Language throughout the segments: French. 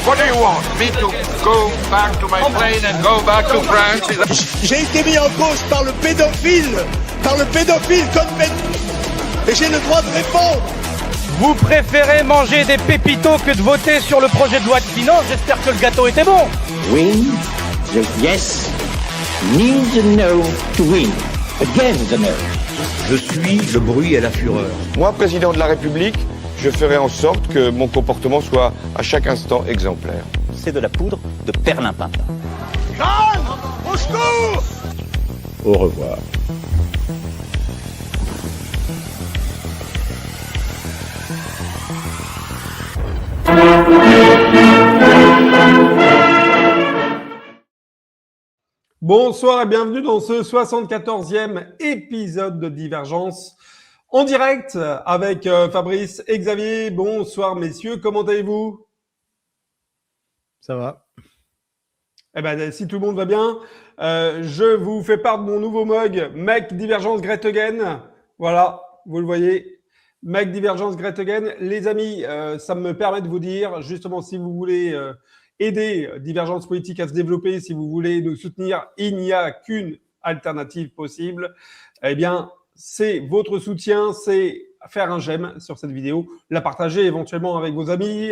What do you want? Me to go back to my plane and go back to France? J'ai été mis en cause par le pédophile Cohn-Bendit, et j'ai le droit de répondre. Vous préférez manger des pépitos que de voter sur le projet de loi de finances? J'espère que le gâteau était bon. Win the yes, need the no to win. Again the no. Je suis le bruit et la fureur. Moi, président de la République, je ferai en sorte que mon comportement soit à chaque instant exemplaire. C'est de la poudre de perlimpinpin. Jeanne, au secours! Au revoir. Bonsoir et bienvenue dans ce 74e épisode de Divergence en direct avec Fabrice et Xavier. Bonsoir messieurs, comment allez-vous? Ça va. Eh ben, si tout le monde va bien, je vous fais part de mon nouveau mug, Make Divergence Great Again. Voilà, vous le voyez, Make Divergence Great Again. Les amis, ça me permet de vous dire, justement, si vous voulez aider Divergence Politique à se développer, si vous voulez nous soutenir, il n'y a qu'une alternative possible. Eh bien, c'est votre soutien, c'est faire un j'aime sur cette vidéo, la partager éventuellement avec vos amis,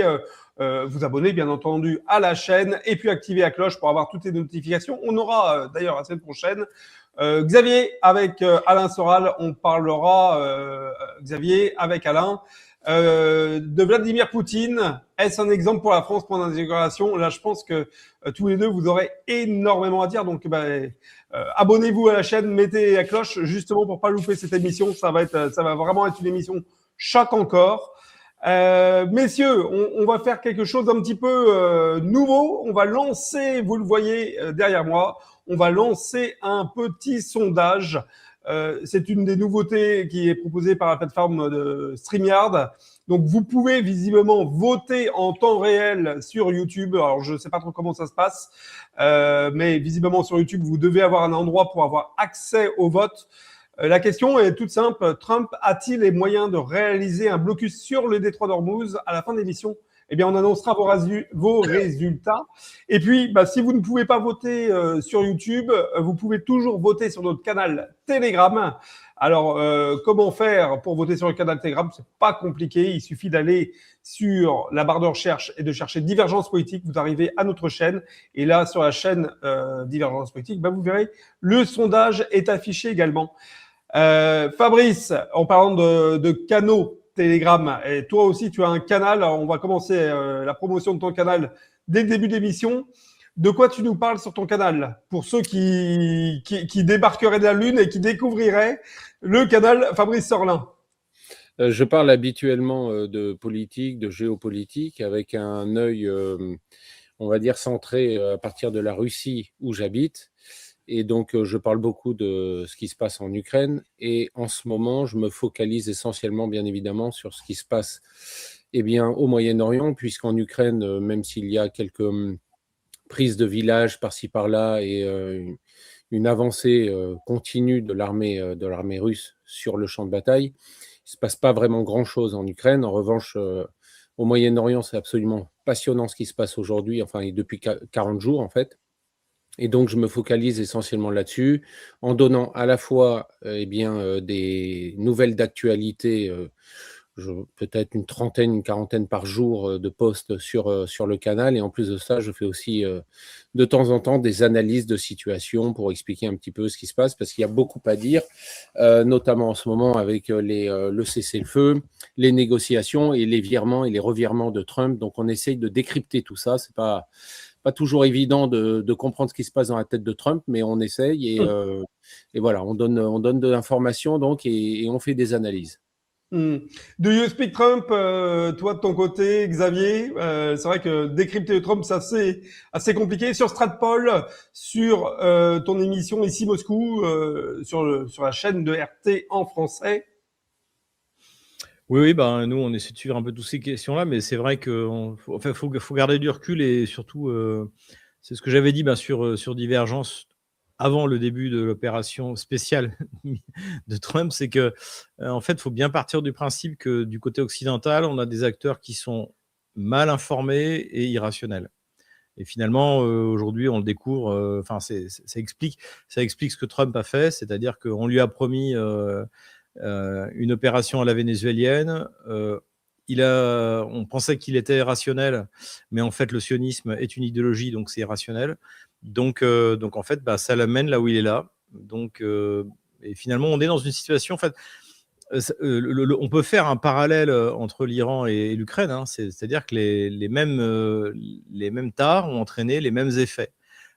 vous abonner bien entendu à la chaîne et puis activer la cloche pour avoir toutes les notifications. On aura d'ailleurs la semaine prochaine Xavier avec Alain Soral, on parlera Xavier avec Alain de Vladimir Poutine. Est-ce un exemple pour la France pour l'intégration? Là, je pense que tous les deux, vous aurez énormément à dire. Donc, abonnez-vous à la chaîne, mettez la cloche justement pour pas louper cette émission. Ça va vraiment être une émission choc encore. Messieurs, on va faire quelque chose d'un petit peu nouveau. On va lancer, vous le voyez derrière moi, on va lancer un petit sondage. C'est une des nouveautés qui est proposée par la plateforme de StreamYard. Donc, vous pouvez visiblement voter en temps réel sur YouTube. Alors, je ne sais pas trop comment ça se passe, mais visiblement sur YouTube, vous devez avoir un endroit pour avoir accès au vote. La question est toute simple. Trump a-t-il les moyens de réaliser un blocus sur le détroit d'Ormuz à la fin de l'émission? Eh bien, on annoncera vos résultats. Et puis, si vous ne pouvez pas voter sur YouTube, vous pouvez toujours voter sur notre canal Telegram. Alors, comment faire pour voter sur le canal Telegram? C'est pas compliqué. Il suffit d'aller sur la barre de recherche et de chercher Divergence Politique. Vous arrivez à notre chaîne. Et là, sur la chaîne Divergence Politique, vous verrez, le sondage est affiché également. Fabrice, en parlant de canaux Telegram, et toi aussi tu as un canal. Alors, on va commencer la promotion de ton canal dès le début de l'émission. De quoi tu nous parles sur ton canal pour ceux qui débarqueraient de la Lune et qui découvriraient le canal Fabrice Sorlin? Je parle habituellement de politique, de géopolitique, avec un œil, on va dire, centré à partir de la Russie où j'habite. Et donc, je parle beaucoup de ce qui se passe en Ukraine. Et en ce moment, je me focalise essentiellement, bien évidemment, sur ce qui se passe au Moyen-Orient, puisqu'en Ukraine, même s'il y a quelques prises de villages par-ci par-là et une avancée continue de l'armée russe sur le champ de bataille, il ne se passe pas vraiment grand-chose en Ukraine. En revanche, au Moyen-Orient, c'est absolument passionnant ce qui se passe aujourd'hui, enfin depuis 40 jours en fait. Et donc, je me focalise essentiellement là-dessus, en donnant à la fois des nouvelles d'actualité, peut-être une trentaine, une quarantaine par jour de posts sur le canal. Et en plus de ça, je fais aussi de temps en temps des analyses de situation pour expliquer un petit peu ce qui se passe, parce qu'il y a beaucoup à dire, notamment en ce moment avec le cessez-le-feu, les négociations et les virements et les revirements de Trump. Donc, on essaye de décrypter tout ça. C'est pas toujours évident de comprendre ce qui se passe dans la tête de Trump, mais on essaye et voilà, on donne de l'information donc et on fait des analyses. Do you speak Trump, toi de ton côté, Xavier? C'est vrai que décrypter Trump, c'est assez compliqué. Sur Stratpol, sur ton émission ici Moscou, sur la chaîne de RT en français. Oui, nous, on essaie de suivre un peu toutes ces questions-là, mais c'est vrai qu'il faut garder du recul et surtout, c'est ce que j'avais dit sur Divergence avant le début de l'opération spéciale de Trump, c'est que en fait, il faut bien partir du principe que du côté occidental, on a des acteurs qui sont mal informé et irrationnel. Et finalement, aujourd'hui, on le découvre. Enfin, ça explique ce que Trump a fait, c'est-à-dire qu'on lui a promis une opération à la vénézuélienne. On pensait qu'il était rationnel, mais en fait, le sionisme est une idéologie, donc c'est irrationnel. Donc en fait, ça l'amène là où il est là. Donc, et finalement, on est dans une situation. En fait, on peut faire un parallèle entre l'Iran et l'Ukraine, hein, c'est-à-dire que les mêmes tares ont entraîné les mêmes effets.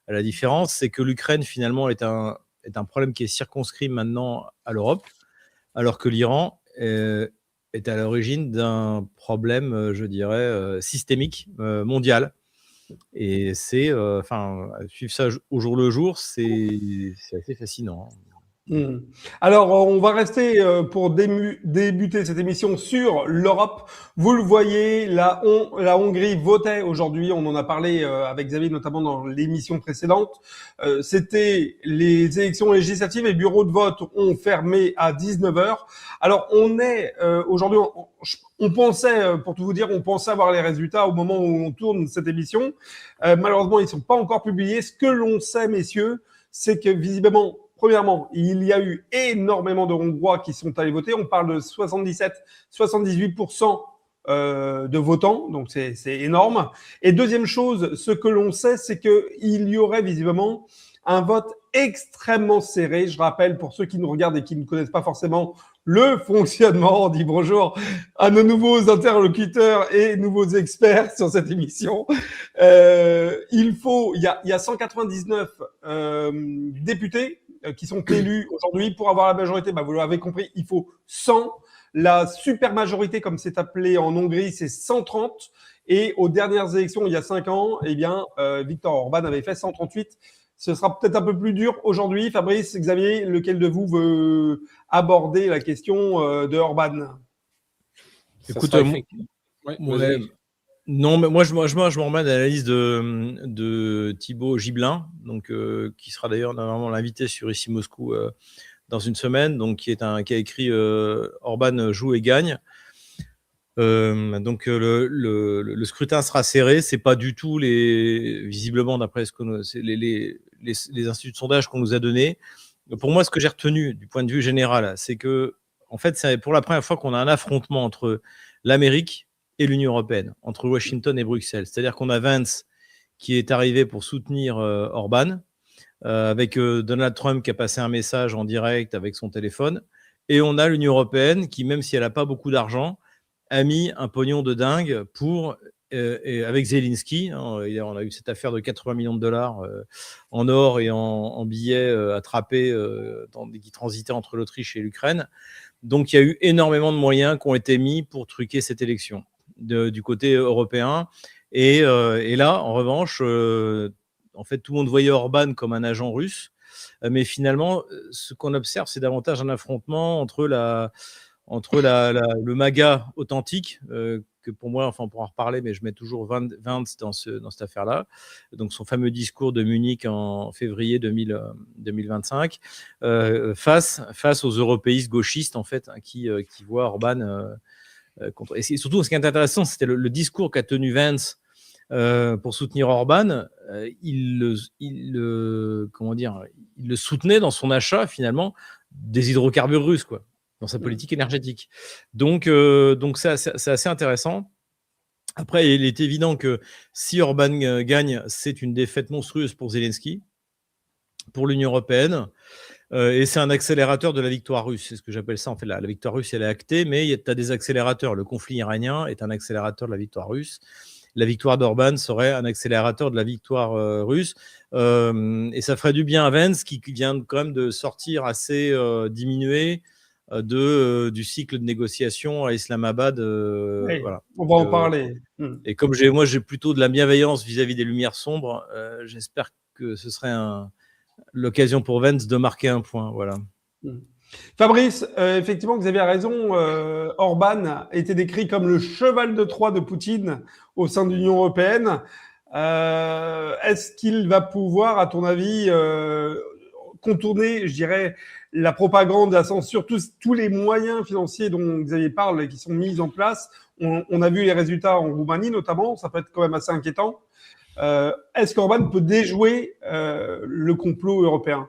La différence, c'est que l'Ukraine, finalement, est un problème qui est circonscrit maintenant à l'Europe, alors que l'Iran est à l'origine d'un problème, je dirais, systémique, mondial. Et suivre ça au jour le jour, c'est assez fascinant. Alors, on va rester pour débuter cette émission sur l'Europe. Vous le voyez, la Hongrie votait aujourd'hui. On en a parlé avec Xavier, notamment dans l'émission précédente. C'était les élections législatives et bureaux de vote ont fermé à 19h. Alors, on est aujourd'hui, on pensait, pour tout vous dire, on pensait avoir les résultats au moment où on tourne cette émission. Malheureusement, ils ne sont pas encore publiés. Ce que l'on sait, messieurs, c'est que visiblement, premièrement, il y a eu énormément de Hongrois qui sont allés voter. On parle de 77-78% de votants, donc c'est énorme. Et deuxième chose, ce que l'on sait, c'est qu'il y aurait visiblement un vote extrêmement serré. Je rappelle, pour ceux qui nous regardent et qui ne connaissent pas forcément le fonctionnement, on dit bonjour à nos nouveaux interlocuteurs et nouveaux experts sur cette émission. Il y a 199 députés qui sont élus aujourd'hui. Pour avoir la majorité, vous l'avez compris, il faut 100. La super majorité, comme c'est appelé en Hongrie, c'est 130. Et aux dernières élections, il y a 5 ans, Viktor Orban avait fait 138. Ce sera peut-être un peu plus dur aujourd'hui. Fabrice, Xavier, lequel de vous veut aborder la question de Orban? Écoute, non, mais moi je me remets à l'analyse de Thibaut Gibelin, donc qui sera d'ailleurs normalement l'invité sur Ici Moscou dans une semaine, donc qui a écrit Orban joue et gagne. Donc le scrutin sera serré. C'est pas du tout visiblement d'après ce que les instituts de sondage qu'on nous a donné. Pour moi, ce que j'ai retenu du point de vue général, c'est que en fait, c'est pour la première fois qu'on a un affrontement entre l'Amérique et l'Union européenne, entre Washington et Bruxelles. C'est-à-dire qu'on a Vance qui est arrivé pour soutenir Orban, avec Donald Trump qui a passé un message en direct avec son téléphone, et on a l'Union européenne qui, même si elle n'a pas beaucoup d'argent, a mis un pognon de dingue avec Zelensky. On a eu cette affaire de 80 millions de dollars en or et en billets attrapés qui transitaient entre l'Autriche et l'Ukraine. Donc, il y a eu énormément de moyens qui ont été mis pour truquer cette élection du côté européen. Et là, en revanche, en fait, tout le monde voyait Orban comme un agent russe. Mais finalement, ce qu'on observe, c'est davantage un affrontement entre le MAGA authentique, que pour moi, on pourra en reparler, mais je mets toujours Vance dans cette affaire-là. Donc, son fameux discours de Munich en février 2025, face aux européistes gauchistes, en fait, qui voient Orban contre. Et surtout, ce qui est intéressant, c'était le discours qu'a tenu Vance pour soutenir Orban. Il le soutenait dans son achat, finalement, des hydrocarbures russes, quoi, dans sa politique énergétique. Donc c'est assez intéressant. Après, il est évident que si Orban gagne, c'est une défaite monstrueuse pour Zelensky, pour l'Union européenne, et c'est un accélérateur de la victoire russe. C'est ce que j'appelle ça. En fait, la victoire russe, elle est actée, mais tu as des accélérateurs. Le conflit iranien est un accélérateur de la victoire russe. La victoire d'Orban serait un accélérateur de la victoire russe. Et ça ferait du bien à Vance, qui vient quand même de sortir assez diminué du cycle de négociation à Islamabad. Oui, voilà. On va en parler. Et comme moi j'ai plutôt de la bienveillance vis-à-vis des lumières sombres, j'espère que ce serait l'occasion pour Vance de marquer un point. Voilà. Fabrice, effectivement, Xavier a raison. Orban a été décrit comme le cheval de Troie de Poutine au sein de l'Union européenne. Est-ce qu'il va pouvoir, à ton avis, contourner, je dirais, la propagande, la censure, tous les moyens financiers dont Xavier parle et qui sont mis en place? on a vu les résultats en Roumanie notamment, ça peut être quand même assez inquiétant. Est-ce qu'Orban peut déjouer le complot européen ?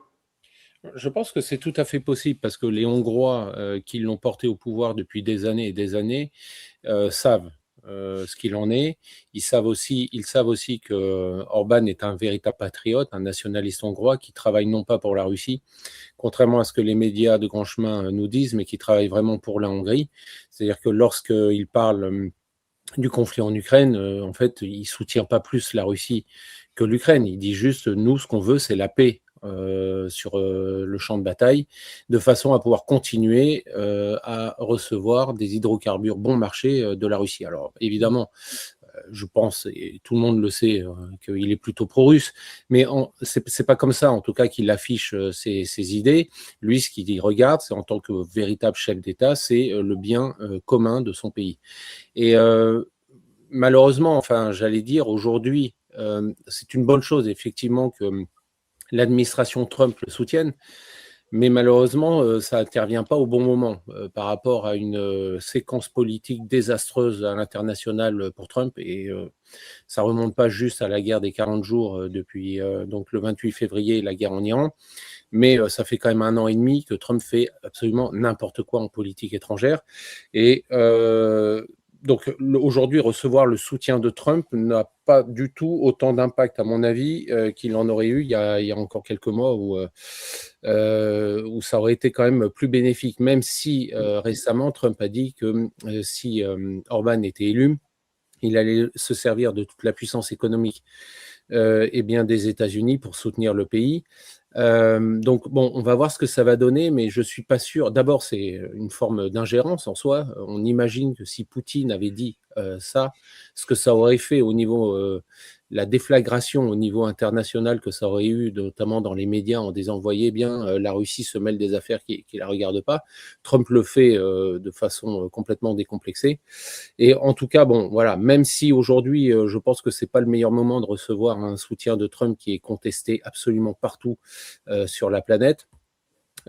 Je pense que c'est tout à fait possible parce que les Hongrois qui l'ont porté au pouvoir depuis des années et des années savent ce qu'il en est. Ils savent aussi que Orban est un véritable patriote, un nationaliste hongrois qui travaille non pas pour la Russie, contrairement à ce que les médias de grand chemin nous disent, mais qui travaille vraiment pour la Hongrie. C'est-à-dire que lorsqu'il parle du conflit en Ukraine, en fait, il soutient pas plus la Russie que l'Ukraine. Il dit juste, nous, ce qu'on veut, c'est la paix sur le champ de bataille, de façon à pouvoir continuer à recevoir des hydrocarbures bon marché de la Russie. Alors, évidemment, je pense, et tout le monde le sait, qu'il est plutôt pro-russe, mais c'est pas comme ça, en tout cas, qu'il affiche ses idées. Lui, ce qu'il regarde, c'est en tant que véritable chef d'État, c'est le bien commun de son pays. Et malheureusement, enfin, j'allais dire, aujourd'hui, c'est une bonne chose, effectivement, que l'administration Trump le soutienne, mais malheureusement, ça n'intervient pas au bon moment par rapport à une séquence politique désastreuse à l'international pour Trump. Et ça ne remonte pas juste à la guerre des 40 jours depuis donc le 28 février, la guerre en Iran, mais ça fait quand même 1 an et demi que Trump fait absolument n'importe quoi en politique étrangère. Et donc aujourd'hui, recevoir le soutien de Trump n'a pas du tout autant d'impact, à mon avis, qu'il en aurait eu il y a encore quelques mois où ça aurait été quand même plus bénéfique, même si récemment Trump a dit que si Orban était élu, il allait se servir de toute la puissance économique des États-Unis pour soutenir le pays. Donc bon, on va voir ce que ça va donner, mais je suis pas sûr. D'abord, c'est une forme d'ingérence en soi. On imagine que si Poutine avait dit ça, ce que ça aurait fait au niveau la déflagration au niveau international que ça aurait eu, notamment dans les médias, en disant, voyez bien, la Russie se mêle des affaires qui la regardent pas. Trump le fait de façon complètement décomplexée. Et en tout cas, bon, voilà, même si aujourd'hui, je pense que c'est pas le meilleur moment de recevoir un soutien de Trump qui est contesté absolument partout sur la planète.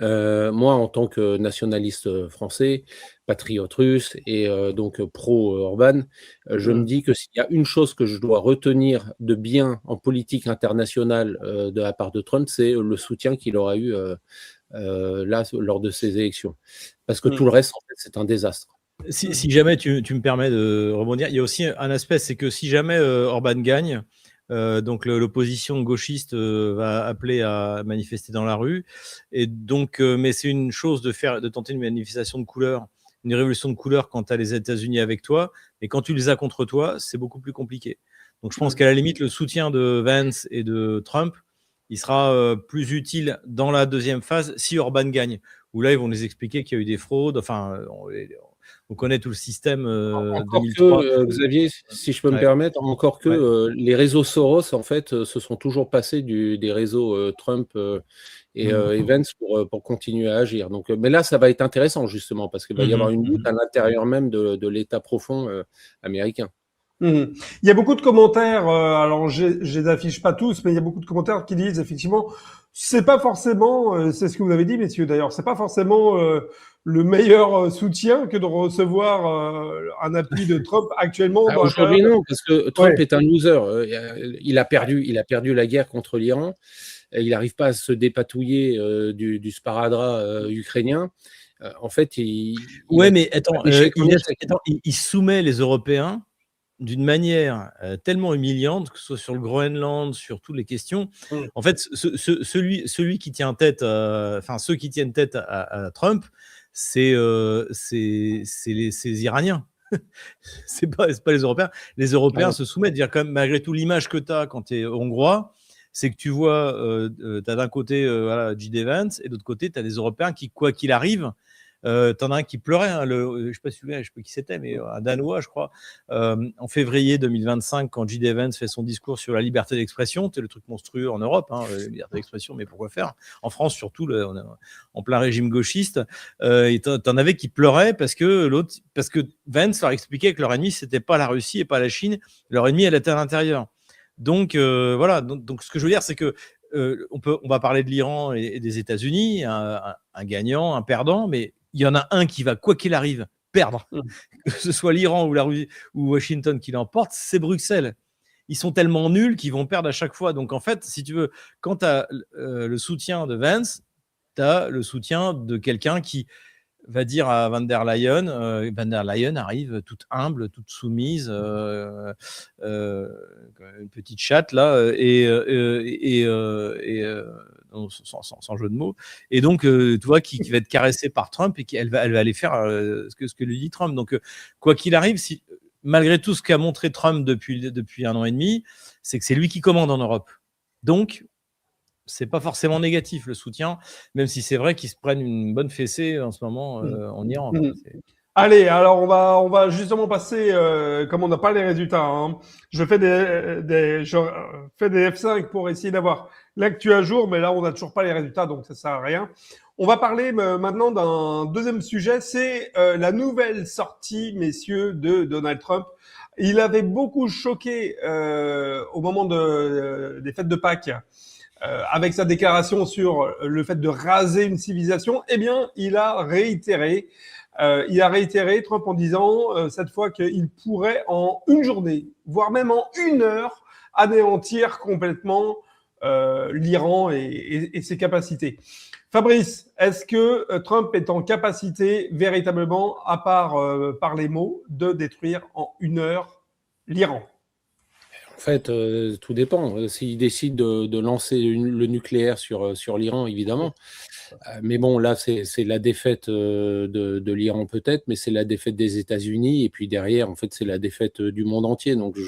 Moi, en tant que nationaliste français, patriote russe et donc pro-Orban, je me dis que s'il y a une chose que je dois retenir de bien en politique internationale de la part de Trump, c'est le soutien qu'il aura eu là lors de ces élections. Parce que tout le reste, en fait, c'est un désastre. Si jamais tu me permets de rebondir, il y a aussi un aspect, c'est que si jamais Orban gagne, donc l'opposition gauchiste va appeler à manifester dans la rue, et donc mais c'est une chose de tenter une manifestation de couleur, une révolution de couleur quand tu as les États-Unis avec toi, mais quand tu les as contre toi, c'est beaucoup plus compliqué. Donc je pense qu'à la limite, le soutien de Vance et de Trump, il sera plus utile dans la deuxième phase si Orban gagne, où là ils vont nous expliquer qu'il y a eu des fraudes, enfin on connaît tout le système. Encore 2003. Que, Xavier, si je peux me permettre, encore que les réseaux Soros, en fait, se sont toujours passés des réseaux Trump et Vance pour continuer à agir. Donc, mais là, ça va être intéressant, justement, parce qu'il va y avoir une lutte à l'intérieur même de l'État profond américain. Il y a beaucoup de commentaires, alors je les affiche pas tous, mais il y a beaucoup de commentaires qui disent effectivement, c'est pas forcément, c'est ce que vous avez dit, messieurs, d'ailleurs, c'est pas forcément le meilleur soutien que de recevoir un appui de Trump actuellement. Aujourd'hui, non, parce que Trump est un loser. Il a perdu la guerre contre l'Iran. Il n'arrive pas à se dépatouiller du sparadrap ukrainien. En fait, il soumet les Européens d'une manière tellement humiliante, que ce soit sur le Groenland, sur toutes les questions. En fait, celui qui tient tête, ceux qui tiennent tête à Trump, c'est les Iraniens. c'est pas les Européens. Les Européens se soumettent. Dire quand même, malgré tout, l'image que tu as quand tu es hongrois, c'est que tu vois, tu as d'un côté J.D. Vance, et de l'autre côté, tu as des Européens qui, quoi qu'il arrive, t'en as un qui pleurait, je ne sais pas qui c'était, mais un Danois, je crois, en février 2025, quand J.D. Vance fait son discours sur la liberté d'expression, c'est le truc monstrueux en Europe, la liberté d'expression, mais pourquoi faire ? En France, surtout, on est en plein régime gauchiste, et t'en avais qui pleuraient parce que Vance leur expliquait que leur ennemi, c'était pas la Russie et pas la Chine, leur ennemi, elle était à l'intérieur. Donc, voilà, donc ce que je veux dire, c'est que on va parler de l'Iran et des États-Unis, un gagnant, un perdant, mais il y en a un qui va, quoi qu'il arrive, perdre. Que ce soit l'Iran ou la Russie ou Washington qui l'emporte, c'est Bruxelles. Ils sont tellement nuls qu'ils vont perdre à chaque fois. Donc en fait, si tu veux, quand tu as le soutien de Vance, tu as le soutien de quelqu'un qui va dire à Van der Leyen, Van der Leyen arrive toute humble, toute soumise, une petite chatte là, sans jeu de mots, et donc tu vois qui va être caressée par Trump et elle va aller faire ce que lui dit Trump. Donc quoi qu'il arrive, malgré tout ce qu'a montré Trump depuis 1 an et demi, c'est que c'est lui qui commande en Europe. Donc c'est pas forcément négatif le soutien, même si c'est vrai qu'ils se prennent une bonne fessée en ce moment en Iran. Allez, alors on va justement passer, comme on n'a pas les résultats, hein, je fais des F5 pour essayer d'avoir l'actu à jour, mais là on n'a toujours pas les résultats, donc ça sert à rien. On va parler maintenant d'un deuxième sujet, c'est la nouvelle sortie, messieurs, de Donald Trump. Il avait beaucoup choqué au moment des fêtes de Pâques. Avec sa déclaration sur le fait de raser une civilisation, eh bien, il a réitéré Trump en disant cette fois qu'il pourrait en une journée, voire même en 1 heure, anéantir complètement l'Iran et ses capacités. Fabrice, est-ce que Trump est en capacité véritablement, à part par les mots, de détruire en 1 heure l'Iran ? En fait, tout dépend. S'il décide de lancer le nucléaire sur l'Iran, évidemment. Mais bon, là, c'est la défaite de l'Iran peut-être, mais c'est la défaite des États-Unis. Et puis derrière, en fait, c'est la défaite du monde entier. Donc,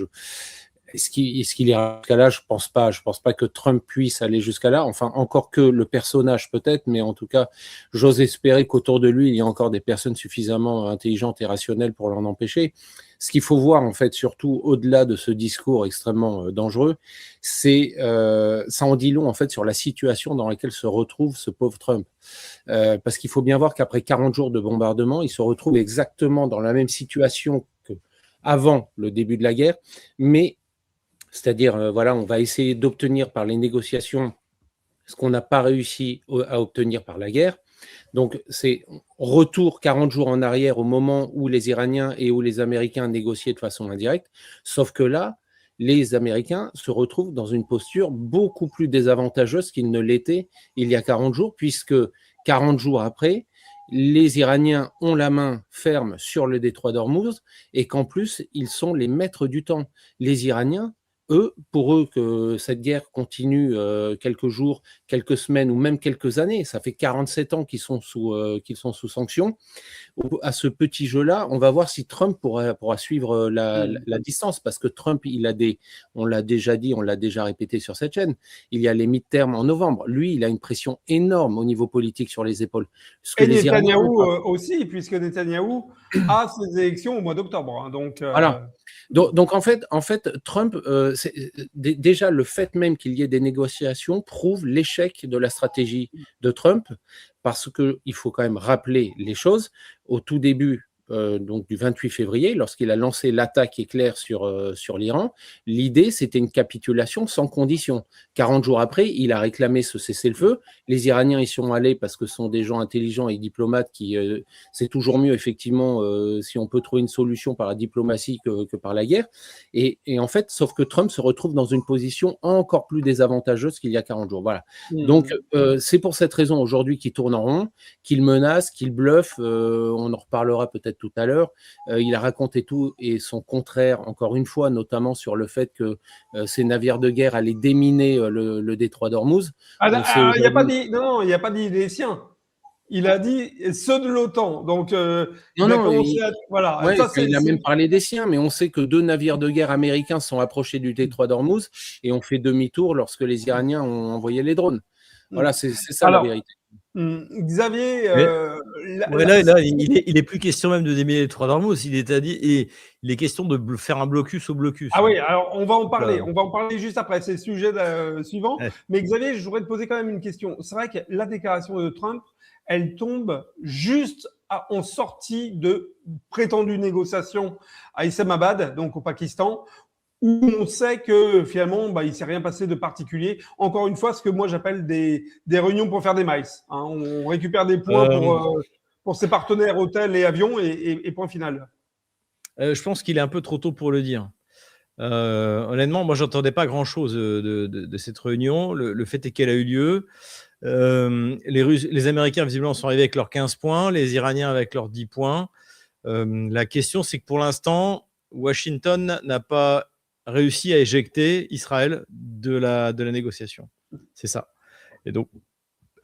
est-ce qu'il ira jusqu'à là ? Je pense pas. Je pense pas que Trump puisse aller jusqu'à là. Enfin, encore que le personnage peut-être, mais en tout cas, j'ose espérer qu'autour de lui, il y a encore des personnes suffisamment intelligentes et rationnelles pour l'en empêcher. Ce qu'il faut voir, en fait, surtout au-delà de ce discours extrêmement dangereux, c'est ça en dit long, en fait, sur la situation dans laquelle se retrouve ce pauvre Trump. Parce qu'il faut bien voir qu'après 40 jours de bombardement, il se retrouve exactement dans la même situation qu'avant le début de la guerre, mais c'est-à-dire, voilà, on va essayer d'obtenir par les négociations ce qu'on n'a pas réussi à obtenir par la guerre. Donc, c'est retour 40 jours en arrière au moment où les Iraniens et où les Américains négociaient de façon indirecte. Sauf que là, les Américains se retrouvent dans une posture beaucoup plus désavantageuse qu'ils ne l'étaient il y a 40 jours, puisque 40 jours après, les Iraniens ont la main ferme sur le détroit d'Ormuz et qu'en plus, ils sont les maîtres du temps. Les Iraniens, pour eux, que cette guerre continue quelques jours, quelques semaines ou même quelques années, ça fait 47 ans qu'ils sont sous sanction. À ce petit jeu-là, on va voir si Trump pourra suivre la distance, parce que Trump, on l'a déjà dit, on l'a déjà répété sur cette chaîne, il y a les midterms en novembre. Lui, il a une pression énorme au niveau politique sur les épaules. Et Netanyahou aussi, puisque Netanyahou a ses élections au mois d'octobre. Hein, donc, voilà. Donc en fait, Trump, déjà le fait même qu'il y ait des négociations prouve l'échec de la stratégie de Trump, parce qu'il faut quand même rappeler les choses. Au tout début, donc du 28 février, lorsqu'il a lancé l'attaque éclair sur l'Iran, l'idée c'était une capitulation sans condition. 40 jours après, il a réclamé ce cessez-le-feu. Les Iraniens y sont allés parce que ce sont des gens intelligents et diplomates qui, c'est toujours mieux effectivement si on peut trouver une solution par la diplomatie que par la guerre. Et en fait, sauf que Trump se retrouve dans une position encore plus désavantageuse qu'il y a 40 jours. Voilà. Donc c'est pour cette raison aujourd'hui qu'il tourne en rond, qu'il menace, qu'il bluffe. On en reparlera peut-être tout à l'heure. Il a raconté tout et son contraire, encore une fois, notamment sur le fait que ces navires de guerre allaient déminer le détroit d'Ormuz. Il n'y a pas dit les siens. Il a dit ceux de l'OTAN. Donc, voilà. Ouais, ça, il a même parlé des siens, mais on sait que 2 navires de guerre américains sont approchés du détroit d'Ormuz et ont fait demi-tour lorsque les Iraniens ont envoyé les drones. Voilà, c'est ça la vérité. Xavier, là, il est plus question même de déminer les trois d'Ormuz. Il est question de faire un blocus au blocus. Ah oui, alors on va en parler. On va en parler juste après. C'est le sujet suivant. Ouais. Mais Xavier, je voudrais te poser quand même une question. C'est vrai que la déclaration de Trump, elle tombe juste en sortie de prétendues négociations à Islamabad, donc au Pakistan, où on sait que finalement, il ne s'est rien passé de particulier. Encore une fois, ce que moi j'appelle des réunions pour faire des miles. Hein. On récupère des points pour ses partenaires hôtels et avions et point final. Je pense qu'il est un peu trop tôt pour le dire. Honnêtement, moi, j'entendais pas grand-chose de cette réunion. Le fait est qu'elle a eu lieu. Les Américains, visiblement, sont arrivés avec leurs 15 points, les Iraniens avec leurs 10 points. La question, c'est que pour l'instant, Washington n'a pas réussi à éjecter Israël de la négociation. C'est ça. Et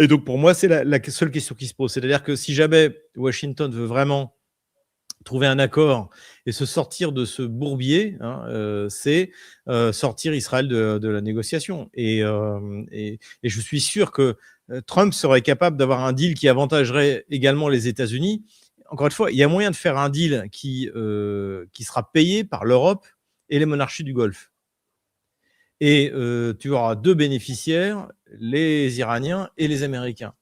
donc pour moi, c'est la seule question qui se pose. C'est-à-dire que si jamais Washington veut vraiment trouver un accord et se sortir de ce bourbier, c'est sortir Israël de la négociation. Et je suis sûr que Trump serait capable d'avoir un deal qui avantagerait également les États-Unis. Encore une fois, il y a moyen de faire un deal qui sera payé par l'Europe et les monarchies du Golfe. Et tu auras deux bénéficiaires, les Iraniens et les Américains.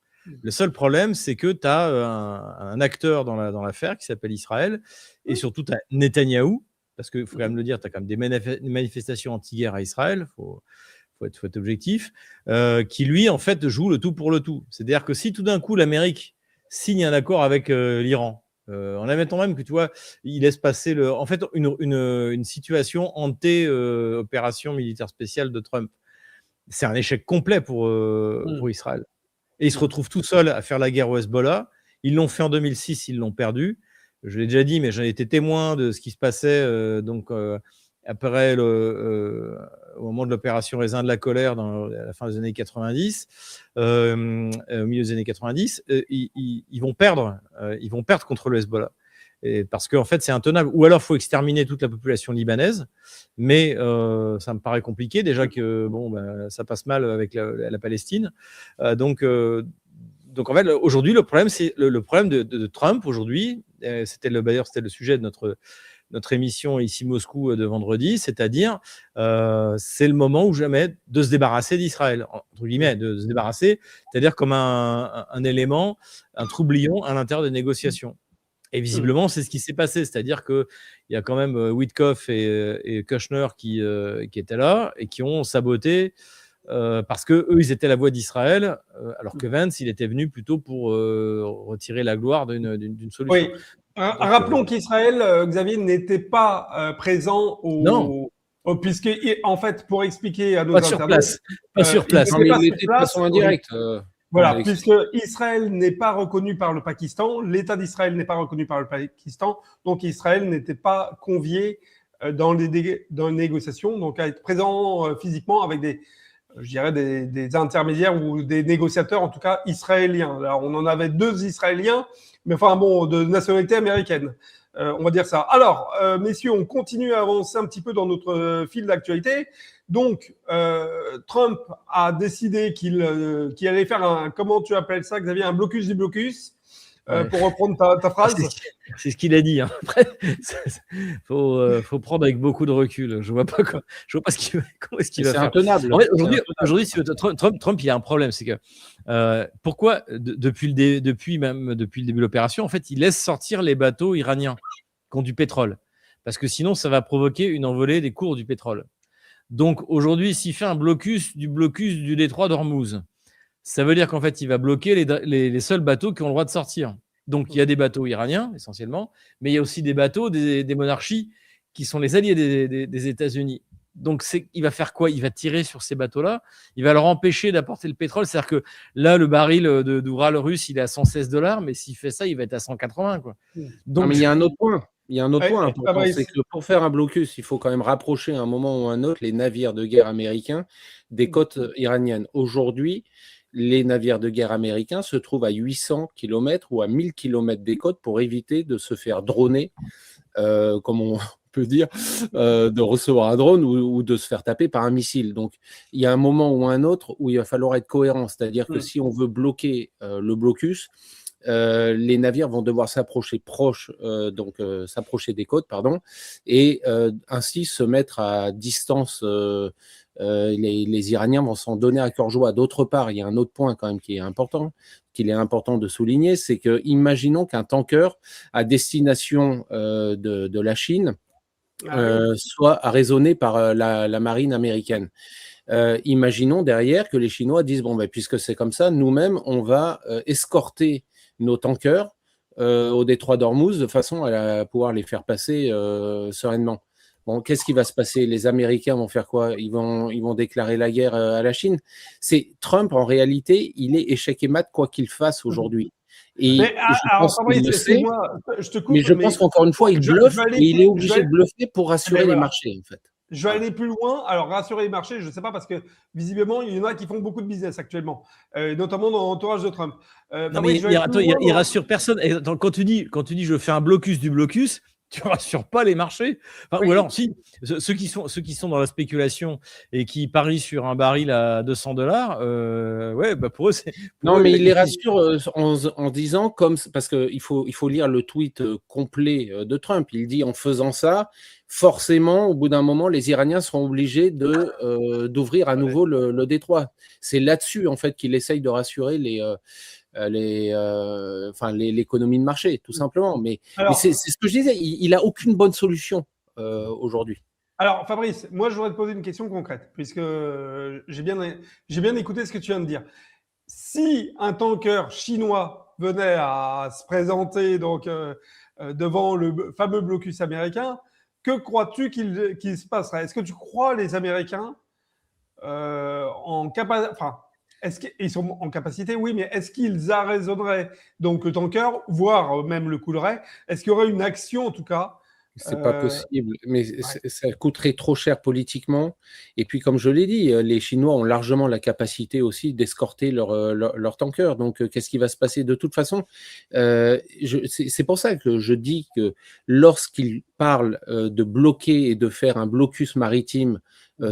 Le seul problème, c'est que tu as un acteur dans l'affaire qui s'appelle Israël, et surtout tu as Netanyahou, parce qu'il faut quand même le dire, tu as quand même des manifestations anti-guerre à Israël, faut être objectif, qui lui, en fait, joue le tout pour le tout. C'est-à-dire que si tout d'un coup l'Amérique signe un accord avec l'Iran, en admettant même que tu vois, il laisse passer une situation opération militaire spéciale de Trump, c'est un échec complet pour Israël. Et ils se retrouvent tout seuls à faire la guerre au Hezbollah. Ils l'ont fait en 2006, ils l'ont perdu. Je l'ai déjà dit, mais j'en ai été témoin de ce qui se passait après au moment de l'opération Raisin de la colère à la fin des années 90, au milieu des années 90. Ils vont perdre contre le Hezbollah. Et parce qu'en fait, c'est intenable. Ou alors, il faut exterminer toute la population libanaise. Mais ça me paraît compliqué. Déjà que ça passe mal avec la Palestine. Donc, en fait, aujourd'hui, le problème, c'est le problème de Trump aujourd'hui. C'était le sujet de notre émission ici Moscou de vendredi. C'est-à-dire, c'est le moment ou jamais de se débarrasser d'Israël, entre guillemets, de se débarrasser, c'est-à-dire comme un élément, un troublion à l'intérieur des négociations. Et visiblement, c'est ce qui s'est passé. C'est-à-dire qu'il y a quand même Witkoff et Kushner qui étaient là et qui ont saboté parce qu'eux, ils étaient la voix d'Israël, alors que Vance, il était venu plutôt pour retirer la gloire d'une solution. Oui. Rappelons qu'Israël, Xavier, n'était pas présent puisque, en fait, pour expliquer à nos internautes... Pas sur place. Il était de façon indirecte. Voilà, puisque Israël n'est pas reconnu par le Pakistan, l'État d'Israël n'est pas reconnu par le Pakistan, donc Israël n'était pas convié dans les négociations, donc à être présent physiquement avec des intermédiaires ou des négociateurs, en tout cas israéliens. Alors, on en avait 2 Israéliens, mais de nationalité américaine. On va dire ça. Alors, messieurs, on continue à avancer un petit peu dans notre fil d'actualité. Donc, Trump a décidé qu'il allait faire comment tu appelles ça, Xavier, un blocus du blocus, pour reprendre ta phrase. C'est ce qu'il a dit. Hein. Après, faut prendre avec beaucoup de recul. Je vois pas comment est-ce qu'il va faire. C'est intenable. En fait, aujourd'hui, Trump, il y a un problème, c'est que pourquoi depuis le début de l'opération, en fait, il laisse sortir les bateaux iraniens qui ont du pétrole, parce que sinon, ça va provoquer une envolée des cours du pétrole. Donc aujourd'hui, s'il fait un blocus du détroit d'Ormuz, ça veut dire qu'en fait, il va bloquer les seuls bateaux qui ont le droit de sortir. Donc il y a des bateaux iraniens essentiellement, mais il y a aussi des bateaux des monarchies qui sont les alliés des États-Unis. Donc il va faire quoi? Il va tirer sur ces bateaux-là, il va leur empêcher d'apporter le pétrole. C'est-à-dire que là, le baril d'Oural russe, il est à $116, mais s'il fait ça, il va être à 180, quoi. Donc, mais il y a un autre point. Important, c'est que pour faire un blocus, il faut quand même rapprocher à un moment ou à un autre les navires de guerre américains des côtes iraniennes. Aujourd'hui, les navires de guerre américains se trouvent à 800 km ou à 1000 km des côtes pour éviter de se faire droner, comme on peut dire, de recevoir un drone ou de se faire taper par un missile. Donc, il y a un moment ou un autre où il va falloir être cohérent. C'est-à-dire que si on veut bloquer le blocus, les navires vont devoir s'approcher s'approcher des côtes, et ainsi se mettre à distance. Les Iraniens vont s'en donner à cœur joie. D'autre part, il y a un autre point quand même qu'il est important de souligner, c'est que imaginons qu'un tanker à destination de la Chine soit arraisonné par la marine américaine. Imaginons derrière que les Chinois disent puisque c'est comme ça, nous-mêmes on va escorter nos tankers au détroit d'Ormuz de façon à pouvoir les faire passer sereinement. Bon, qu'est-ce qui va se passer? Les Américains vont faire quoi? Ils vont déclarer la guerre à la Chine. Trump, en réalité, il est échec et mat quoi qu'il fasse aujourd'hui. Et je pense qu'il le sait, je te coupe, mais je pense qu'encore une fois, il bluffe et il est obligé de bluffer pour rassurer les marchés, en fait. Je vais aller plus loin. Alors, rassurer les marchés, je ne sais pas, parce que visiblement, il y en a qui font beaucoup de business actuellement, notamment dans l'entourage de Trump. Non, mais il rassure personne. Et attends, quand tu dis je fais un blocus du blocus, tu rassures pas les marchés. Enfin, oui. Ou alors, si, ceux qui sont dans la spéculation et qui parient sur un baril à $200, ouais, bah pour eux, c'est. Non, mais il les rassure en disant, parce qu'il faut lire le tweet complet de Trump. Il dit, en faisant ça, forcément, au bout d'un moment, les Iraniens seront obligés d'ouvrir à nouveau le détroit. C'est là-dessus, en fait, qu'il essaye de rassurer l'économie de marché, tout simplement. Mais c'est ce que je disais, il n'a aucune bonne solution aujourd'hui. Alors, Fabrice, moi, je voudrais te poser une question concrète, puisque j'ai bien écouté ce que tu viens de dire. Si un tanker chinois venait à se présenter donc, devant le fameux blocus américain, que crois-tu qu'il se passerait? Est-ce que tu crois les Américains est-ce qu'ils sont en capacité? Oui, mais est-ce qu'ils arraisonneraient donc le tanker, voire même le couleraient? Est-ce qu'il y aurait une action, en tout cas? C'est pas possible, mais ça coûterait trop cher politiquement. Et puis, comme je l'ai dit, les Chinois ont largement la capacité aussi d'escorter leur tanker. Donc, qu'est-ce qui va se passer? De toute façon, c'est pour ça que je dis que lorsqu'ils parlent de bloquer et de faire un blocus maritime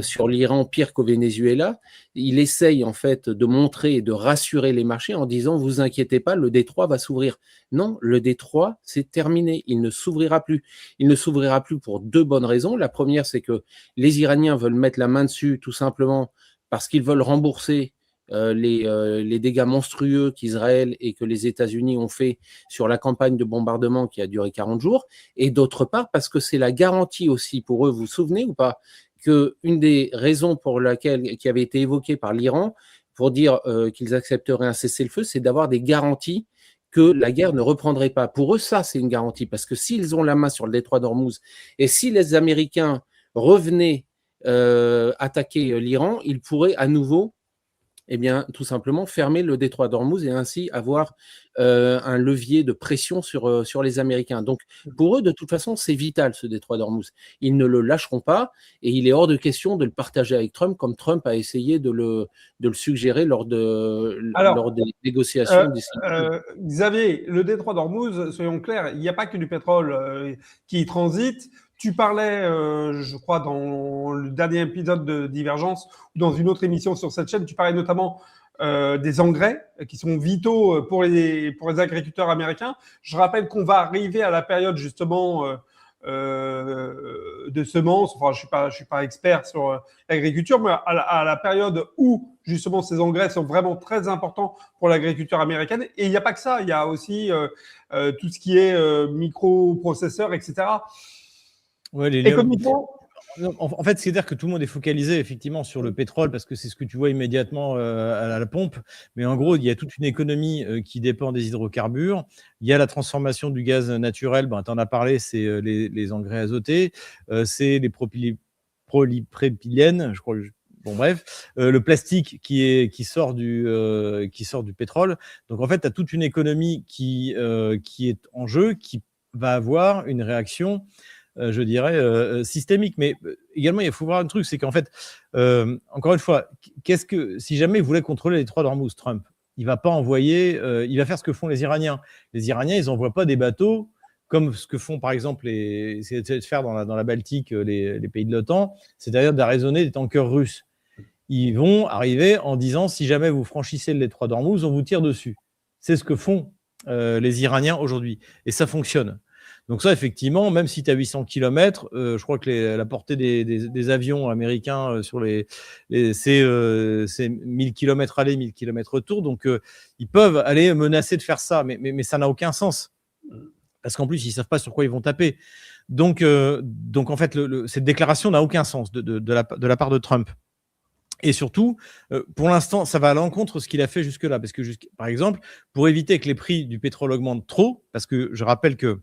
sur l'Iran, pire qu'au Venezuela, il essaye en fait de montrer et de rassurer les marchés en disant « vous inquiétez pas, le détroit va s'ouvrir ». Non, le détroit, c'est terminé, il ne s'ouvrira plus. Il ne s'ouvrira plus pour deux bonnes raisons. La première, c'est que les Iraniens veulent mettre la main dessus tout simplement parce qu'ils veulent rembourser les dégâts monstrueux qu'Israël et que les États-Unis ont fait sur la campagne de bombardement qui a duré 40 jours, et d'autre part parce que c'est la garantie aussi pour eux, vous vous souvenez ou pas, qu'une des raisons pour laquelle, qui avait été évoquée par l'Iran pour dire qu'ils accepteraient un cessez-le-feu, c'est d'avoir des garanties que la guerre ne reprendrait pas. Pour eux, ça, c'est une garantie, parce que s'ils ont la main sur le détroit d'Ormuz, et si les Américains revenaient attaquer l'Iran, ils pourraient à nouveau, eh bien, tout simplement fermer le détroit d'Ormuz et ainsi avoir un levier de pression sur les Américains. Donc, pour eux, de toute façon, c'est vital, ce détroit d'Ormuz. Ils ne le lâcheront pas et il est hors de question de le partager avec Trump, comme Trump a essayé de le suggérer lors des négociations. Xavier, le détroit d'Ormuz, soyons clairs, il n'y a pas que du pétrole qui y transite. Tu parlais, je crois, dans le dernier épisode de Divergence ou dans une autre émission sur cette chaîne, tu parlais notamment des engrais qui sont vitaux pour les agriculteurs américains. Je rappelle qu'on va arriver à la période justement de semences. Enfin, je suis pas expert sur l'agriculture, mais à la période où justement ces engrais sont vraiment très importants pour l'agriculture américaine. Et il n'y a pas que ça, il y a aussi tout ce qui est microprocesseurs, etc. Ouais, en fait, c'est-à-dire que tout le monde est focalisé effectivement sur le pétrole parce que c'est ce que tu vois immédiatement à la pompe. Mais en gros, il y a toute une économie qui dépend des hydrocarbures. Il y a la transformation du gaz naturel. Ben, tu en as parlé, c'est les engrais azotés, c'est les polypropylènes, je crois. Bon, bref, le plastique qui sort du pétrole. Donc, en fait, tu as toute une économie qui est en jeu, qui va avoir une réaction je dirais, systémique. Mais également, il faut voir un truc, c'est qu'en fait, encore une fois, si jamais il voulait contrôler les détroits d'Ormuz, Trump, il va pas envoyer, il va faire ce que font les Iraniens. Les Iraniens, ils n'envoient pas des bateaux comme ce que font, par exemple, c'est de faire dans la Baltique les pays de l'OTAN, c'est-à-dire d'arraisonner des tankers russes. Ils vont arriver en disant, si jamais vous franchissez le détroit d'Ormuz, on vous tire dessus. C'est ce que font les Iraniens aujourd'hui. Et ça fonctionne. Donc ça, effectivement, même si tu as 800 km, je crois que la portée des avions américains sur c'est 1000 km aller, 1000 km retour. Donc, ils peuvent aller menacer de faire ça, mais ça n'a aucun sens. Parce qu'en plus, ils ne savent pas sur quoi ils vont taper. Donc en fait, cette déclaration n'a aucun sens de la part de Trump. Et surtout, pour l'instant, ça va à l'encontre de ce qu'il a fait jusque-là. Parce que, par exemple, pour éviter que les prix du pétrole augmentent trop, parce que je rappelle que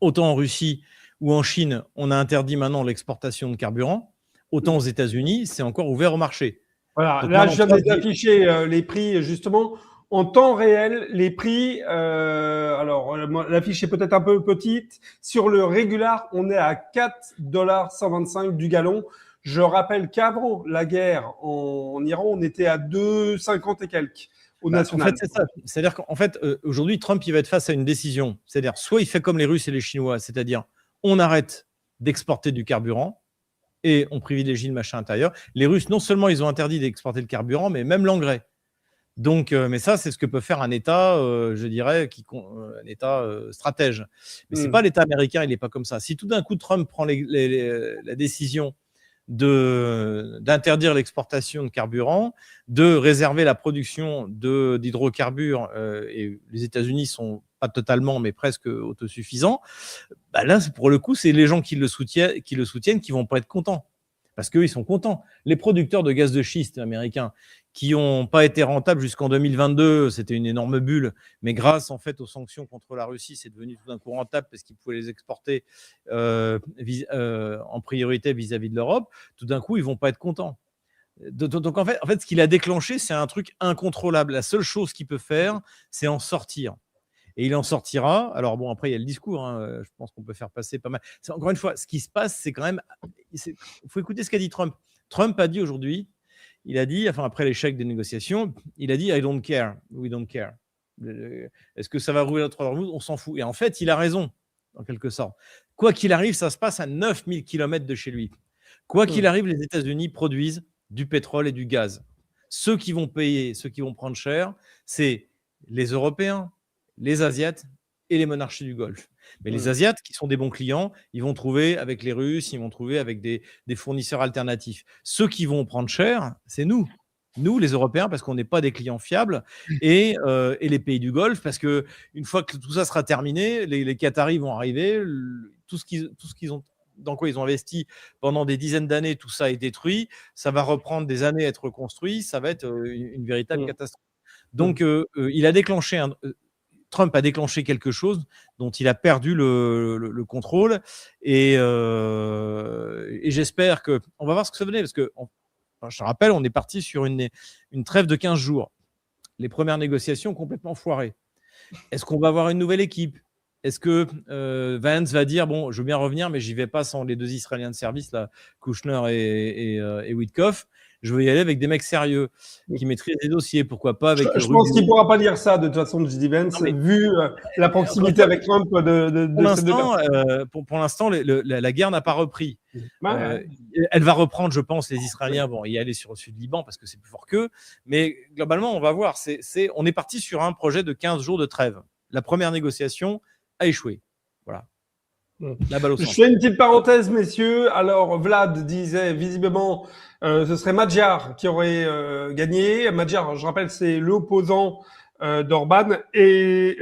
autant en Russie ou en Chine, on a interdit maintenant l'exportation de carburant, autant aux États-Unis, c'est encore ouvert au marché. Voilà, Donc, là, je viens Trump d'afficher les prix, justement, en temps réel. Les prix, l'affiche est peut-être un peu petite. Sur le régular, on est à $4,125 du gallon. Je rappelle qu'avant la guerre en Iran, on était à 2,50 et quelques au national. En fait, c'est ça. C'est-à-dire qu'en fait, aujourd'hui, Trump, il va être face à une décision. C'est-à-dire, soit il fait comme les Russes et les Chinois, c'est-à-dire, on arrête d'exporter du carburant et on privilégie le machin intérieur. Les Russes, non seulement ils ont interdit d'exporter le carburant, mais même l'engrais. Donc, mais ça, c'est ce que peut faire un État, je dirais, un État stratège. Mais c'est pas l'État américain, il n'est pas comme ça. Si tout d'un coup Trump prend la décision d'interdire l'exportation de carburant, de réserver la production d'hydrocarbures, et les États-Unis sont pas totalement, mais presque autosuffisants, bah là, pour le coup, c'est les gens qui le soutiennent qui vont pas être contents. Parce qu'eux, ils sont contents. Les producteurs de gaz de schiste américains qui n'ont pas été rentables jusqu'en 2022, c'était une énorme bulle, mais grâce en fait aux sanctions contre la Russie, c'est devenu tout d'un coup rentable parce qu'ils pouvaient les exporter en priorité vis-à-vis de l'Europe. Tout d'un coup, ils ne vont pas être contents. Donc en fait, ce qu'il a déclenché, c'est un truc incontrôlable. La seule chose qu'il peut faire, c'est en sortir. Et il en sortira. Alors bon, après, il y a le discours. Hein. Je pense qu'on peut faire passer pas mal. Encore une fois, ce qui se passe, c'est quand même... Il faut écouter ce qu'a dit Trump. Trump a dit aujourd'hui, il a dit, enfin après l'échec des négociations, il a dit « I don't care, we don't care ». Est-ce que ça va rouler à 3 heures? On s'en fout. Et en fait, il a raison, en quelque sorte. Quoi qu'il arrive, ça se passe à 9000 km de chez lui. Quoi qu'il arrive, les États-Unis produisent du pétrole et du gaz. Ceux qui vont payer, ceux qui vont prendre cher, c'est les Européens, les Asiates et les monarchies du Golfe. Mais les Asiates, qui sont des bons clients, ils vont trouver avec les Russes, ils vont trouver avec des fournisseurs alternatifs. Ceux qui vont prendre cher, c'est nous. Nous, les Européens, parce qu'on n'est pas des clients fiables, et les pays du Golfe, parce qu'une fois que tout ça sera terminé, les Qataris vont arriver, tout ce qu'ils ont, dans quoi ils ont investi pendant des dizaines d'années, tout ça est détruit, ça va reprendre des années à être reconstruit, ça va être une véritable catastrophe. Donc, il a déclenché Trump a déclenché quelque chose dont il a perdu le contrôle et j'espère que... On va voir ce que ça venait parce que, je te rappelle, on est parti sur une trêve de 15 jours. Les premières négociations complètement foirées. Est-ce qu'on va avoir une nouvelle équipe? Est-ce que Vance va dire, bon, je veux bien revenir, mais j'y vais pas sans les deux Israéliens de service, là, Kushner et Witkoff. Je veux y aller avec des mecs sérieux qui maîtrisent les dossiers. Pourquoi pas avec... Je pense qu'il ne pourra pas dire ça, de toute façon, de J.D. Vance, vu la proximité avec Trump de ces deux personnes. Pour l'instant, la guerre n'a pas repris. Elle va reprendre, je pense, les Israéliens vont y aller sur le sud Liban parce que c'est plus fort qu'eux. Mais globalement, on va voir. On est parti sur un projet de 15 jours de trêve. La première négociation a échoué. Voilà. La balle au centre. Je fais une petite parenthèse, messieurs. Alors, Vlad disait visiblement ce serait Madjar qui aurait gagné. Madjar, je rappelle, c'est l'opposant d'Orban. Et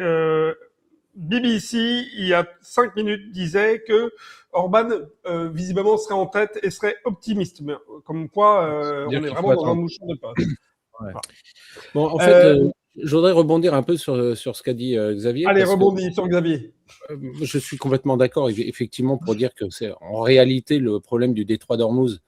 BBC, il y a 5 minutes, disait que Orban, visiblement, serait en tête et serait optimiste. Mais, comme quoi, on est vraiment dans un mouchon de pote. Ouais. Bon, en fait, je voudrais rebondir un peu sur ce qu'a dit Xavier. Allez, rebondis sur Xavier. Je suis complètement d'accord, effectivement, pour dire que c'est en réalité le problème du détroit d'Ormuz.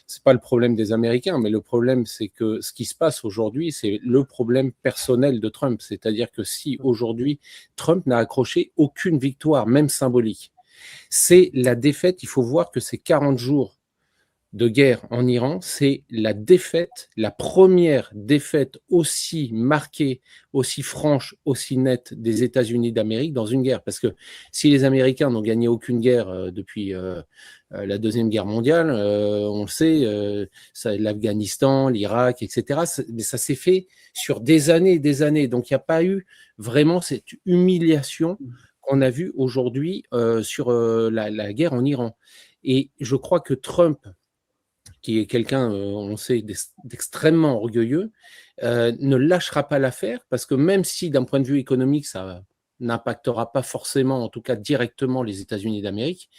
C'est pas le problème des Américains, mais le problème, c'est que ce qui se passe aujourd'hui, c'est le problème personnel de Trump. C'est-à-dire que si aujourd'hui, Trump n'a accroché aucune victoire, même symbolique, c'est la défaite. Il faut voir que ces 40 jours de guerre en Iran, c'est la défaite, la première défaite aussi marquée, aussi franche, aussi nette des États-Unis d'Amérique dans une guerre. Parce que si les Américains n'ont gagné aucune guerre depuis la Deuxième Guerre mondiale, on le sait, l'Afghanistan, l'Irak, etc., mais ça s'est fait sur des années et des années. Donc il n'y a pas eu vraiment cette humiliation qu'on a vue aujourd'hui sur la guerre en Iran. Et je crois que Trump, qui est quelqu'un, on sait, d'extrêmement orgueilleux, ne lâchera pas l'affaire parce que même si d'un point de vue économique, ça n'impactera pas forcément, en tout cas directement, les États-Unis d'Amérique,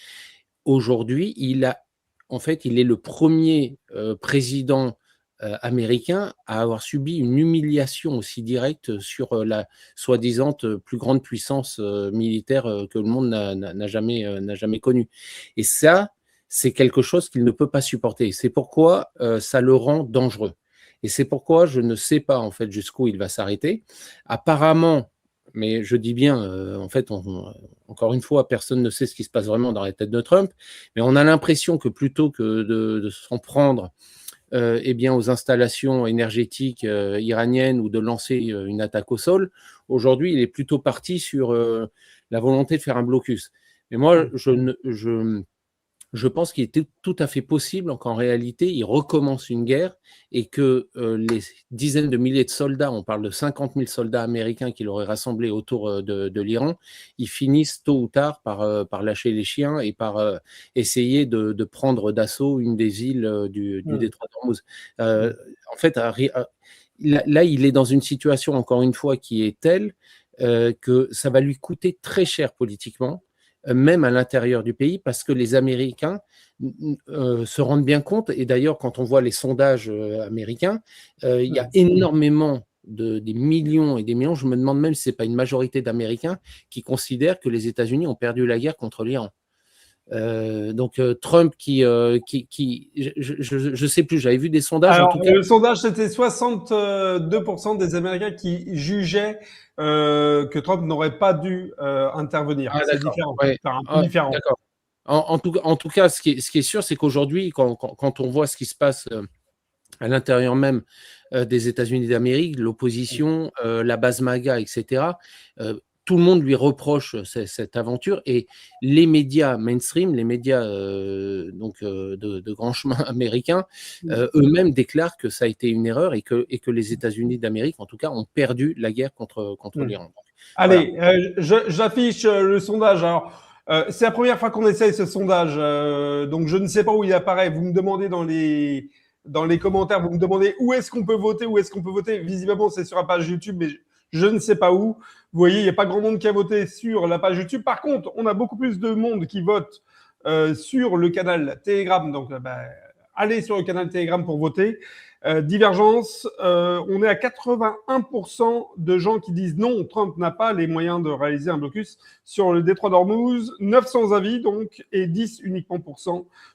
aujourd'hui, il est le premier président américain à avoir subi une humiliation aussi directe sur la soi-disant plus grande puissance militaire que le monde n'a jamais connue. Et ça, c'est quelque chose qu'il ne peut pas supporter. C'est pourquoi ça le rend dangereux. Et c'est pourquoi je ne sais pas en fait jusqu'où il va s'arrêter. Apparemment, mais je dis bien, en fait, encore une fois, personne ne sait ce qui se passe vraiment dans la tête de Trump, mais on a l'impression que plutôt que de s'en prendre eh bien, aux installations énergétiques iraniennes ou de lancer une attaque au sol, aujourd'hui, il est plutôt parti sur la volonté de faire un blocus. Mais moi, je pense qu'il est tout à fait possible qu'en réalité, il recommence une guerre et que les dizaines de milliers de soldats, on parle de 50 000 soldats américains qu'il aurait rassemblés autour de l'Iran, ils finissent tôt ou tard par lâcher les chiens et par essayer de prendre d'assaut une des îles du détroit d'Ormuz. En fait, là, il est dans une situation, encore une fois, qui est telle que ça va lui coûter très cher politiquement, même à l'intérieur du pays, parce que les Américains se rendent bien compte, et d'ailleurs, quand on voit les sondages américains, il y a énormément des millions et des millions, je me demande même si ce n'est pas une majorité d'Américains qui considèrent que les États-Unis ont perdu la guerre contre l'Iran. Donc Trump je sais plus, j'avais vu des sondages. Alors, en tout cas, le sondage, c'était 62% des Américains qui jugeaient que Trump n'aurait pas dû intervenir. C'est différent. Ouais. C'est un peu différent. D'accord. En tout cas, ce qui est sûr, c'est qu'aujourd'hui, quand on voit ce qui se passe à l'intérieur même des États-Unis d'Amérique, l'opposition, la base MAGA, etc., tout le monde lui reproche cette aventure, et les médias mainstream, les médias de grand chemin américains, eux-mêmes déclarent que ça a été une erreur et que les États-Unis d'Amérique, en tout cas, ont perdu la guerre contre l'Iran. Allez, voilà. J'affiche le sondage. Alors, c'est la première fois qu'on essaye ce sondage, donc je ne sais pas où il apparaît. Vous me demandez dans les commentaires, vous me demandez où est-ce qu'on peut voter, Visiblement, c'est sur la page YouTube, mais je ne sais pas où. Vous voyez, il n'y a pas grand monde qui a voté sur la page YouTube. Par contre, on a beaucoup plus de monde qui vote sur le canal Telegram. Donc, allez sur le canal Telegram pour voter. Divergence, on est à 81% de gens qui disent non, Trump n'a pas les moyens de réaliser un blocus sur le détroit d'Ormuz. 900 avis, donc, et 10 uniquement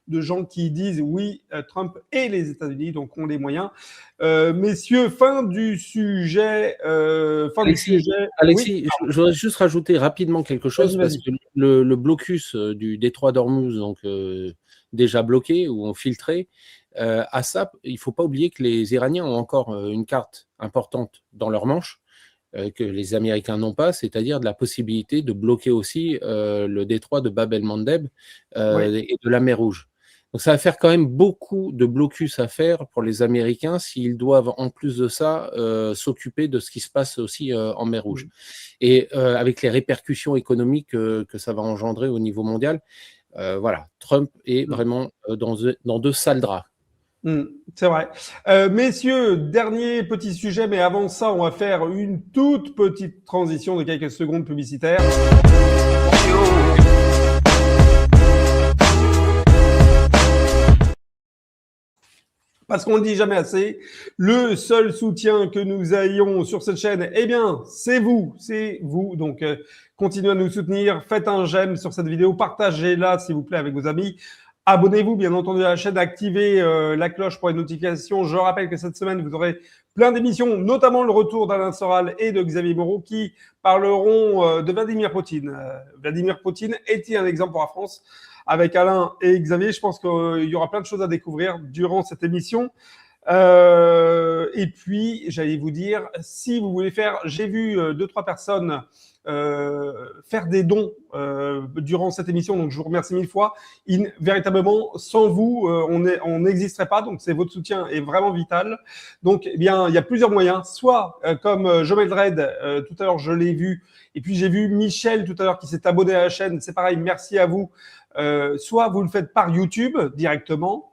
de gens qui disent oui, Trump et les États-Unis donc ont les moyens. Messieurs, fin du sujet. Alexis, je voudrais juste rajouter rapidement quelque chose, parce que le blocus du détroit d'Ormuz, donc déjà bloqué ou infiltré, à ça, il ne faut pas oublier que les Iraniens ont encore une carte importante dans leur manche que les Américains n'ont pas, c'est-à-dire de la possibilité de bloquer aussi le détroit de Bab el-Mandeb et de la mer Rouge. Donc ça va faire quand même beaucoup de blocus à faire pour les Américains s'ils doivent en plus de ça s'occuper de ce qui se passe aussi en mer Rouge. Et avec les répercussions économiques que ça va engendrer au niveau mondial, voilà, Trump est vraiment dans de sales draps. C'est vrai. Messieurs, dernier petit sujet, mais avant ça, on va faire une toute petite transition de quelques secondes publicitaires. Parce qu'on ne le dit jamais assez, le seul soutien que nous ayons sur cette chaîne, eh bien, c'est vous. Donc, continuez à nous soutenir, faites un j'aime sur cette vidéo, partagez-la, s'il vous plaît, avec vos amis. Abonnez-vous, bien entendu, à la chaîne, activez la cloche pour les notifications. Je rappelle que cette semaine, vous aurez plein d'émissions, notamment le retour d'Alain Soral et de Xavier Moreau, qui parleront de Vladimir Poutine. Vladimir Poutine est-il un exemple pour la France? Avec Alain et Xavier, je pense qu'il y aura plein de choses à découvrir durant cette émission. Et puis, j'allais vous dire, si vous voulez faire, j'ai vu 2-3 personnes faire des dons durant cette émission, donc je vous remercie 1000 fois. Véritablement, sans vous, on n'existerait pas, donc votre soutien est vraiment vital. Donc, eh bien, il y a plusieurs moyens, soit comme Jomel Dredd, tout à l'heure je l'ai vu, et puis j'ai vu Michel tout à l'heure qui s'est abonné à la chaîne, c'est pareil, merci à vous. Soit vous le faites par YouTube directement,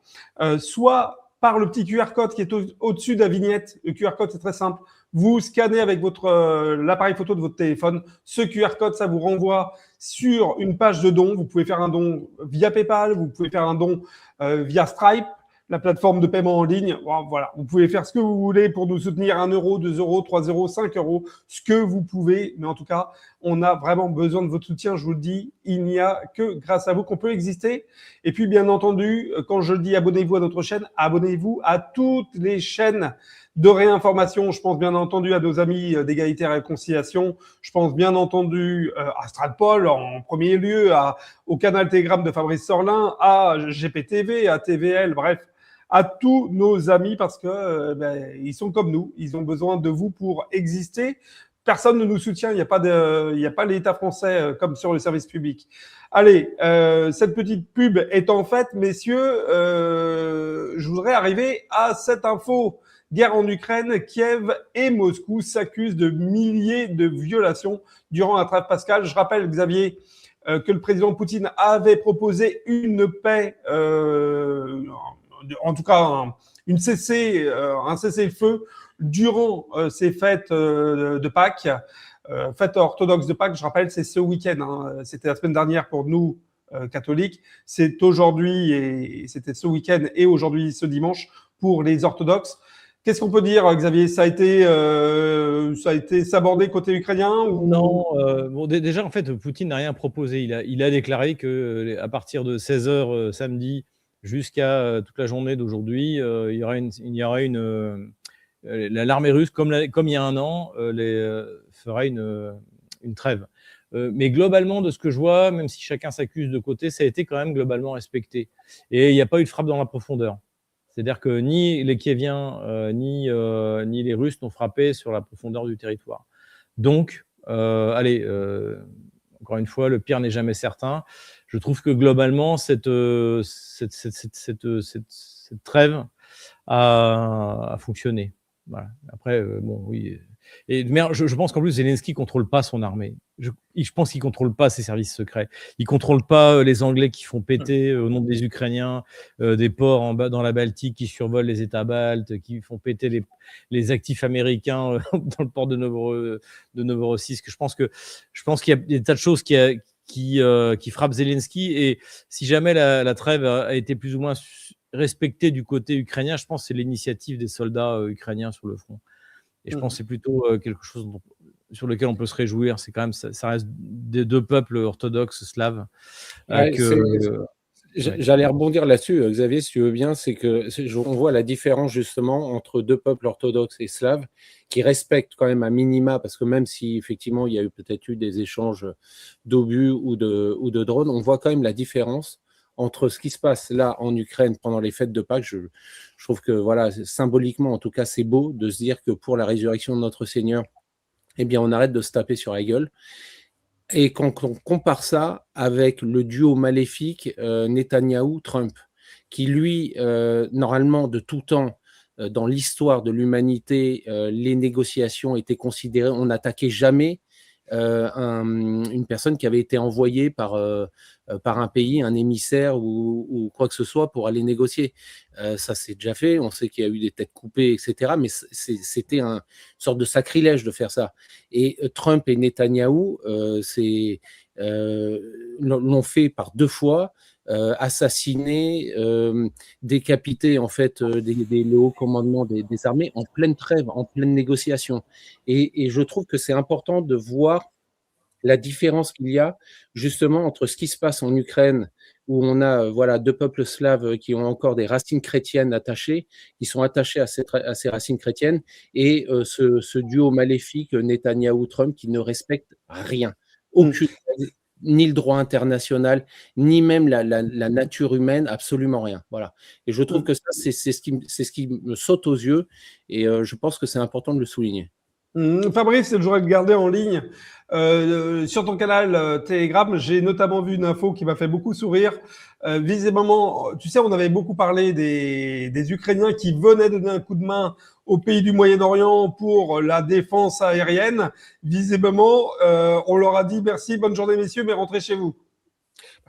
soit par le petit QR code qui est au-dessus de la vignette. Le QR code, c'est très simple. Vous scannez avec l'appareil photo de votre téléphone. Ce QR code, ça vous renvoie sur une page de don. Vous pouvez faire un don via PayPal, vous pouvez faire un don via Stripe. la plateforme de paiement en ligne. Bon, voilà, vous pouvez faire ce que vous voulez pour nous soutenir, 1 euro, 2 euros, 3 euros, 5 euros, ce que vous pouvez. Mais en tout cas, on a vraiment besoin de votre soutien. Je vous le dis, il n'y a que grâce à vous qu'on peut exister. Et puis, bien entendu, quand je dis abonnez-vous à notre chaîne, abonnez-vous à toutes les chaînes de réinformation. Je pense bien entendu à nos amis d'égalité et réconciliation. Je pense bien entendu à Stratpol en premier lieu, au canal Telegram de Fabrice Sorlin, à GPTV, à TVL, bref, à tous nos amis parce que ils sont comme nous. Ils ont besoin de vous pour exister. Personne ne nous soutient. Il n'y a pas l'État français comme sur le service public. Allez, cette petite pub étant faite, messieurs, je voudrais arriver à cette info. Guerre en Ukraine, Kiev et Moscou s'accusent de milliers de violations durant la trêve pascale. Je rappelle, Xavier, que le président Poutine avait proposé une paix, en tout cas un cessez-le-feu durant ces fêtes de Pâques, fêtes orthodoxes de Pâques. Je rappelle, c'est ce week-end. C'était la semaine dernière pour nous catholiques. C'est aujourd'hui et c'était ce week-end et aujourd'hui ce dimanche pour les orthodoxes. Qu'est-ce qu'on peut dire, Xavier? Ça a été sabordé côté ukrainien ou... Non, bon, déjà, en fait, Poutine n'a rien proposé. Il a déclaré que à partir de 16h samedi jusqu'à toute la journée d'aujourd'hui, il y aura l'armée russe, comme il y a un an, fera une trêve. Mais globalement, de ce que je vois, même si chacun s'accuse de côté, ça a été quand même globalement respecté. Et il n'y a pas eu de frappe dans la profondeur. C'est-à-dire que ni les Kieviens ni les Russes n'ont frappé sur la profondeur du territoire. Donc, encore une fois, le pire n'est jamais certain. Je trouve que globalement, cette trêve a fonctionné. Voilà. Après, bon, oui. Mais je pense qu'en plus, Zelensky ne contrôle pas son armée. Je pense qu'il ne contrôle pas ses services secrets. Il ne contrôle pas les Anglais qui font péter, au nom des Ukrainiens, des ports dans la Baltique qui survolent les États baltes, qui font péter les actifs américains dans le port de Novorossiysk. Je pense qu'il y a des tas de choses qui frappent Zelensky. Et si jamais la trêve a été plus ou moins respectée du côté ukrainien, je pense que c'est l'initiative des soldats ukrainiens sur le front. Et je pense que c'est plutôt quelque chose sur lequel on peut se réjouir. C'est quand même, ça reste des deux peuples orthodoxes slaves. J'allais rebondir là-dessus, Xavier, si tu veux bien. C'est que on voit la différence justement entre deux peuples orthodoxes et slaves qui respectent quand même à minima, parce que même si effectivement il y a peut-être eu des échanges d'obus ou de drones, on voit quand même la différence entre ce qui se passe là en Ukraine pendant les fêtes de Pâques. Je trouve que voilà, symboliquement en tout cas, c'est beau de se dire que pour la résurrection de notre Seigneur, eh bien on arrête de se taper sur la gueule. Et quand on compare ça avec le duo maléfique Netanyahou-Trump, qui lui, normalement de tout temps, dans l'histoire de l'humanité, les négociations étaient considérées, on n'attaquait jamais une personne qui avait été envoyée par un pays, un émissaire ou quoi que ce soit pour aller négocier. Ça s'est déjà fait, on sait qu'il y a eu des têtes coupées, etc. Mais c'était une sorte de sacrilège de faire ça. Et Trump et Netanyahou l'ont fait par deux fois, assassiner, décapiter en fait les hauts commandements des armées en pleine trêve, en pleine négociation. Et je trouve que c'est important de voir la différence qu'il y a justement entre ce qui se passe en Ukraine, où on a voilà deux peuples slaves qui ont encore des racines chrétiennes attachées, qui sont attachés à ces racines chrétiennes, et ce duo maléfique Netanyahou-Trump qui ne respecte rien, aucune, ni le droit international, ni même la nature humaine, absolument rien. Voilà. Et je trouve que ça, c'est ce qui me saute aux yeux, et je pense que c'est important de le souligner. Fabrice, je voudrais te garder en ligne. Sur ton canal Telegram, j'ai notamment vu une info qui m'a fait beaucoup sourire. Visiblement, tu sais, on avait beaucoup parlé des Ukrainiens qui venaient donner un coup de main aux pays du Moyen-Orient pour la défense aérienne. Visiblement, on leur a dit merci, bonne journée messieurs, mais rentrez chez vous.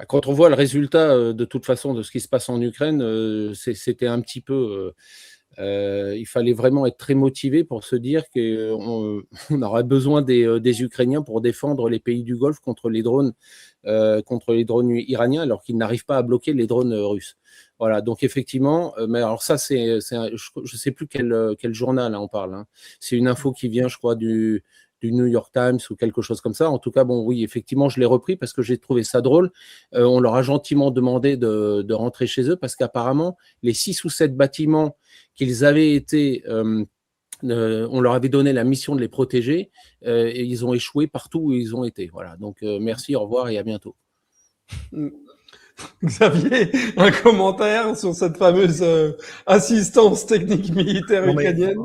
Quand on voit le résultat de toute façon de ce qui se passe en Ukraine, c'était un petit peu... il fallait vraiment être très motivé pour se dire qu'on aurait besoin des Ukrainiens pour défendre les pays du Golfe contre les drones contre les drones iraniens, alors qu'ils n'arrivent pas à bloquer les drones russes. Voilà, donc effectivement, mais alors ça, je ne sais plus quel journal on parle. Hein. C'est une info qui vient, je crois, du New York Times ou quelque chose comme ça. En tout cas, bon, oui, effectivement, je l'ai repris parce que j'ai trouvé ça drôle. On leur a gentiment demandé de rentrer chez eux parce qu'apparemment, les 6 ou 7 bâtiments qu'ils avaient été... on leur avait donné la mission de les protéger et ils ont échoué partout où ils ont été. Voilà, donc merci, au revoir et à bientôt. Xavier, un commentaire sur cette fameuse assistance technique militaire ukrainienne?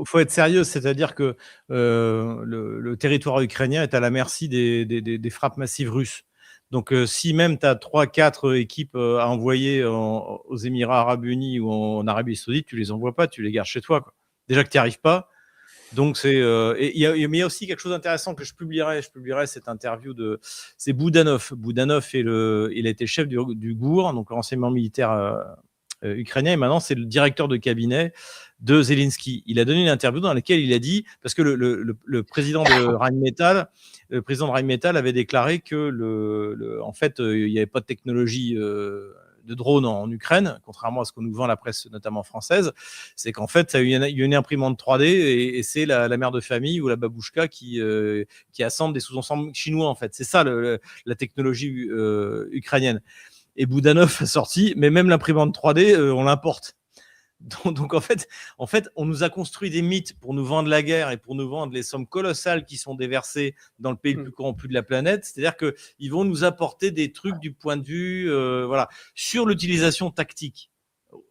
Faut être sérieux, c'est-à-dire que le territoire ukrainien est à la merci des frappes massives russes. Donc, si même tu as 3-4 équipes à envoyer aux Émirats Arabes Unis ou en Arabie Saoudite, tu les envoies pas, tu les gardes chez toi, quoi. Déjà que tu n'y arrives pas. Donc, mais il y a aussi quelque chose d'intéressant que je publierai cette interview c'est Boudanov. Boudanov il a été chef du GUR, donc renseignement militaire ukrainien, et maintenant c'est le directeur de cabinet de Zelensky. Il a donné une interview dans laquelle il a dit, parce que le président de Rheinmetall, avait déclaré que en fait, il n'y avait pas de technologie de drone en Ukraine, contrairement à ce que nous vend la presse, notamment française. C'est qu'en fait, il y a une imprimante 3D et c'est la mère de famille ou la babouchka qui assemble des sous-ensembles chinois, en fait. C'est ça la technologie ukrainienne. Et Boudanov a sorti, mais même l'imprimante 3D, on l'importe. Donc en fait, on nous a construit des mythes pour nous vendre la guerre et pour nous vendre les sommes colossales qui sont déversées dans le pays le plus corrompu de la planète. C'est-à-dire qu'ils vont nous apporter des trucs du point de vue, voilà, sur l'utilisation tactique.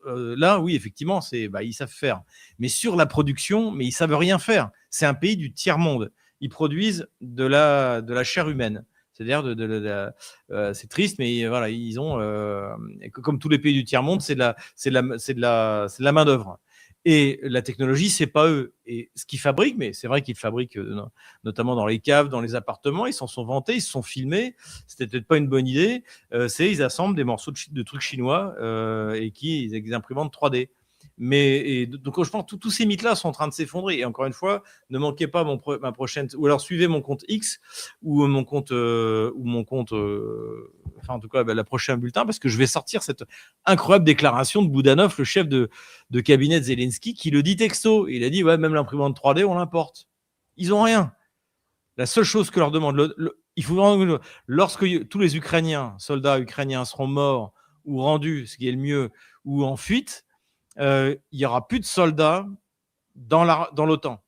Là, oui, effectivement, ils savent faire. Mais sur la production, mais ils savent rien faire. C'est un pays du tiers-monde. Ils produisent de la chair humaine. C'est-à-dire, c'est triste, mais voilà, ils ont, comme tous les pays du tiers-monde, c'est de la main-d'œuvre. Et la technologie, c'est pas eux. Et ce qu'ils fabriquent, mais c'est vrai qu'ils fabriquent notamment dans les caves, dans les appartements, ils s'en sont vantés, ils se sont filmés. C'était peut-être pas une bonne idée. Ils assemblent des morceaux de trucs chinois et ils imprimantent 3D. Donc je pense que tous ces mythes-là sont en train de s'effondrer. Et encore une fois, ne manquez pas ma prochaine, ou alors suivez mon compte X ou mon compte, enfin en tout cas la prochaine bulletin, parce que je vais sortir cette incroyable déclaration de Boudanov, le chef de cabinet de Zelensky, qui le dit texto. Il a dit ouais, même l'imprimante 3D, on l'importe. Ils ont rien. La seule chose que leur demande, il faut vraiment, lorsque tous les soldats ukrainiens seront morts ou rendus, ce qui est le mieux, ou en fuite, il n'y aura plus de soldats dans l'OTAN.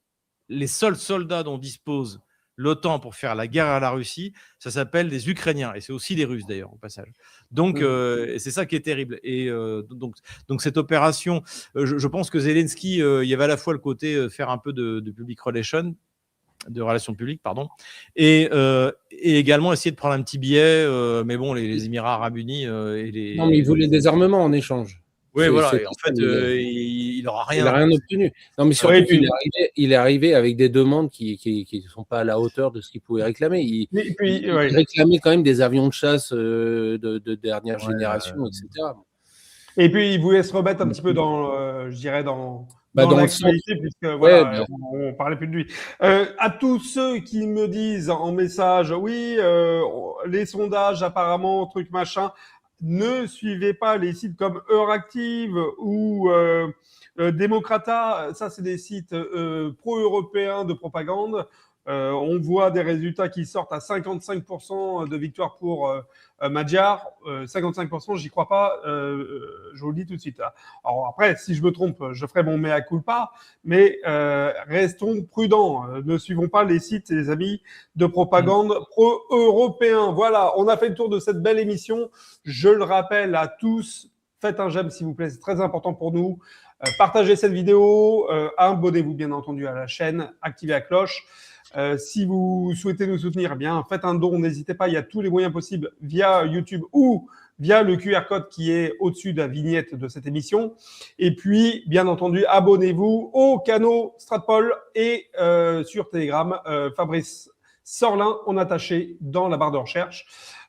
Les seuls soldats dont dispose l'OTAN pour faire la guerre à la Russie, ça s'appelle des Ukrainiens. Et c'est aussi des Russes, d'ailleurs, au passage. Donc, c'est ça qui est terrible. Et donc cette opération, je pense que Zelensky, il y avait à la fois le côté faire un peu de public relation, de relations publiques, pardon, et également essayer de prendre un petit billet, mais bon, les Émirats Arabes Unis et les... Non, mais ils voulaient des armements en échange. Oui, voilà. Et en fait, il n'aura rien. Il n'a rien obtenu. Non, mais surtout, il est arrivé avec des demandes qui ne sont pas à la hauteur de ce qu'il pouvait réclamer. Il réclamait quand même des avions de chasse de dernière génération, etc. Et puis, il voulait se remettre un petit peu dans, je dirais, dans l'actualité, puisque voilà, on parlait plus de lui. À tous ceux qui me disent en message, oui, les sondages apparemment, truc machin, ne suivez pas les sites comme Euractiv ou Démocrata. Ça, c'est des sites pro-européens de propagande. On voit des résultats qui sortent à 55% de victoire pour Magyar. 55%, j'y crois pas. Je vous le dis tout de suite. Alors après, si je me trompe, je ferai mon mea culpa. Mais restons prudents. Ne suivons pas les sites, les amis, de propagande pro-européens. Voilà, on a fait le tour de cette belle émission. Je le rappelle à tous, faites un j'aime s'il vous plaît, c'est très important pour nous. Partagez cette vidéo, abonnez-vous bien entendu à la chaîne, activez la cloche. Si vous souhaitez nous soutenir, eh bien faites un don, n'hésitez pas, il y a tous les moyens possibles via YouTube ou via le QR code qui est au-dessus de la vignette de cette émission. Et puis, bien entendu, abonnez-vous au canal Stratpol et sur Telegram, Fabrice Sorlin, en attaché dans la barre de recherche.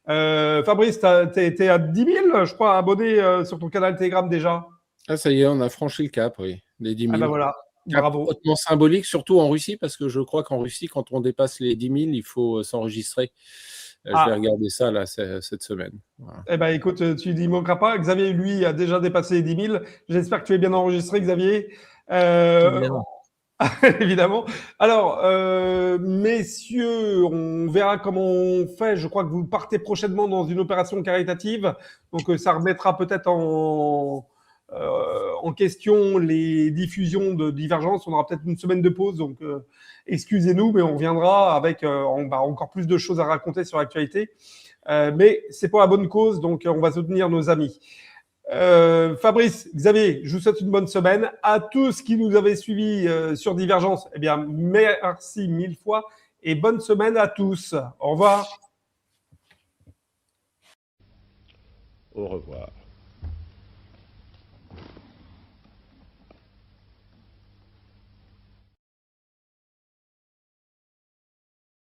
Fabrice, t'es à 10 000, je crois, abonnés sur ton canal Telegram déjà. Ah, ça y est, on a franchi le cap, oui, des 10 000. Ah ben voilà. Bravo. Hautement symbolique, surtout en Russie, parce que je crois qu'en Russie, quand on dépasse les 10 000, il faut s'enregistrer. Je vais regarder ça là cette semaine. Voilà. Eh ben, écoute, tu n'y manqueras pas. Xavier, lui, a déjà dépassé les 10 000. J'espère que tu es bien enregistré, Xavier. Évidemment. Évidemment. Alors, messieurs, on verra comment on fait. Je crois que vous partez prochainement dans une opération caritative. Donc, ça remettra peut-être en question les diffusions de Divergence. On aura peut-être une semaine de pause. Donc, excusez-nous, mais on reviendra avec encore plus de choses à raconter sur l'actualité. Mais c'est pour la bonne cause, donc on va soutenir nos amis. Fabrice, Xavier, je vous souhaite une bonne semaine. À tous qui nous avaient suivis sur Divergence, eh bien, merci 1000 fois et bonne semaine à tous. Au revoir. Au revoir.